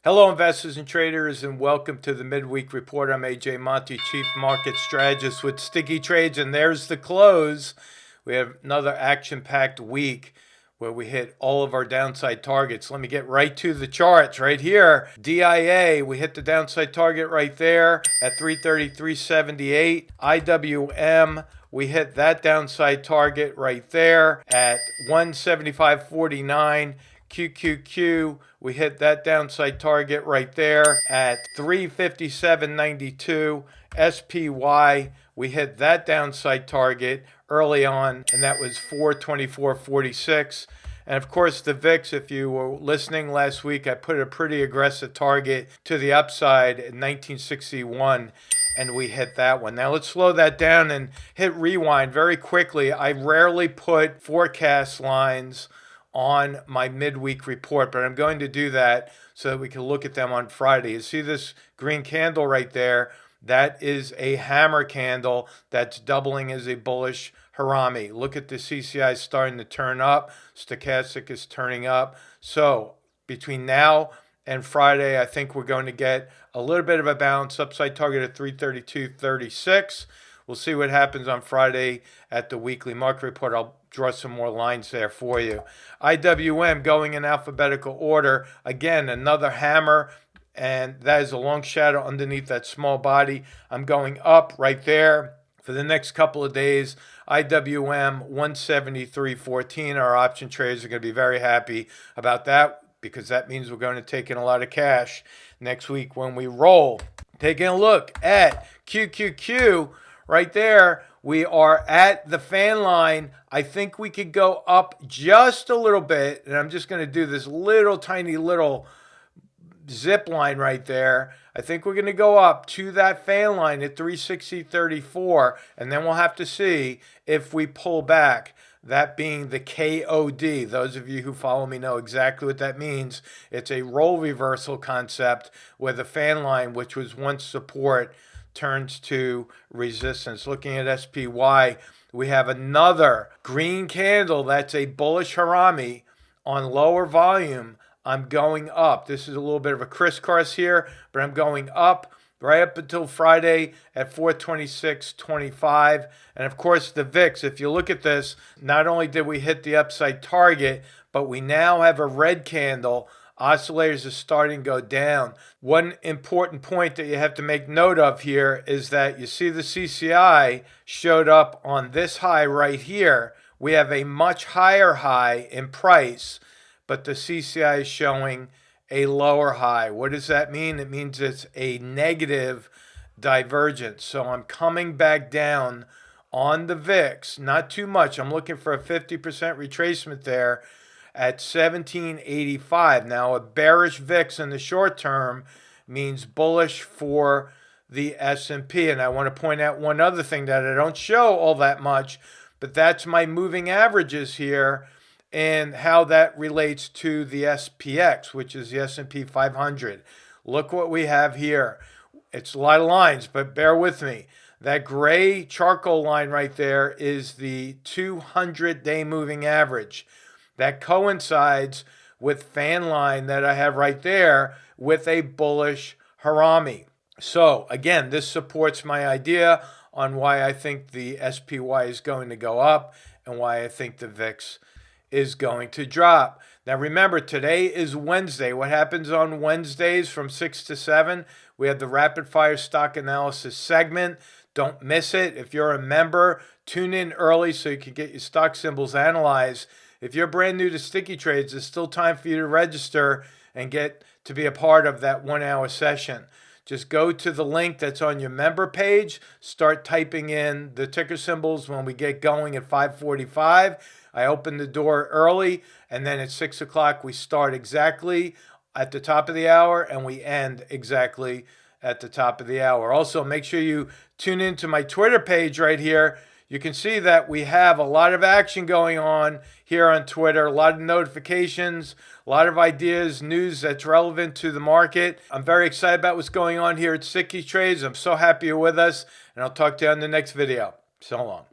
Hello, investors and traders, and welcome to the Midweek Report. I'm AJ Monte, Chief Market Strategist with StickyTrades, and there's the close. We have another action-packed week where we hit all of our downside targets. Let me get right to the charts right here. DIA, we hit the downside target right there at 333.78. IWM, we hit that downside target right there at 175.49. QQQ, we hit that downside target right there at 357.92. SPY, we hit that downside target early on, and that was 424.46. And of course, the VIX, if you were listening last week, I put a pretty aggressive target to the upside at 1961, and we hit that one. Now let's slow that down and hit rewind very quickly. I rarely put forecast lines on my midweek report, but I'm going to do that so that we can look at them on Friday. You see this green candle right there? That is a hammer candle that's doubling as a bullish harami. Look at the CCI starting to turn up. Stochastic is turning up. So between now and Friday, I think we're going to get a little bit of a bounce. Upside target at 332.36. We'll see what happens on Friday at the weekly market report. I'll draw some more lines there for you. IWM going in alphabetical order. Again, another hammer, and that is a long shadow underneath that small body. I'm going up right there for the next couple of days. IWM 173.14. Our option traders are going to be very happy about that because that means we're going to take in a lot of cash next week when we roll. Taking a look at QQQ. Right there, we are at the fan line. I think we could go up just a little bit, and I'm just going to do this little tiny little zip line right there. I think we're going to go up to that fan line at 360.34, and then we'll have to see if we pull back. That being the KOD. Those of you who follow me know exactly what that means. It's a role reversal concept where the fan line, which was once support, turns to resistance. Looking at SPY, we have another green candle that's a bullish harami on lower volume. I'm going up. This is a little bit of a crisscross here, but I'm going up right up until Friday at 426.25. And of course, the VIX, if you look at this, not only did we hit the upside target, but we now have a red candle. Oscillators are starting to go down. One important point that you have to make note of here is that you see the CCI showed up on this high right here. We have a much higher high in price, but the CCI is showing a lower high. What does that mean? It means it's a negative divergence. So I'm coming back down on the VIX, not too much. I'm looking for a 50% retracement there at 1785. Now, a bearish VIX in the short term means bullish for the S&P. And I want to point out one other thing that I don't show all that much, but that's my moving averages here and how that relates to the SPX, which is the S&P 500. Look what we have here. It's a lot of lines, but bear with me. That gray charcoal line right there is the 200-day moving average. That coincides with fan line that I have right there with a bullish harami. So again, this supports my idea on why I think the SPY is going to go up and why I think the VIX is going to drop. Now remember, today is Wednesday. What happens on Wednesdays from 6 to 7? We have the rapid fire stock analysis segment. Don't miss it. If you're a member, tune in early so you can get your stock symbols analyzed. If you're brand new to StickyTrades, there's still time for you to register and get to be a part of that 1-hour session. Just go to the link that's on your member page, start typing in the ticker symbols when we get going at 5:45. I open the door early, and then at 6 o'clock we start exactly at the top of the hour and we end exactly at the top of the hour. Also, make sure you tune into my Twitter page right here. You can see that we have a lot of action going on here on Twitter, a lot of notifications, a lot of ideas, news that's relevant to the market. I'm very excited about what's going on here at StickyTrades. I'm so happy you're with us, and I'll talk to you on the next video. So long.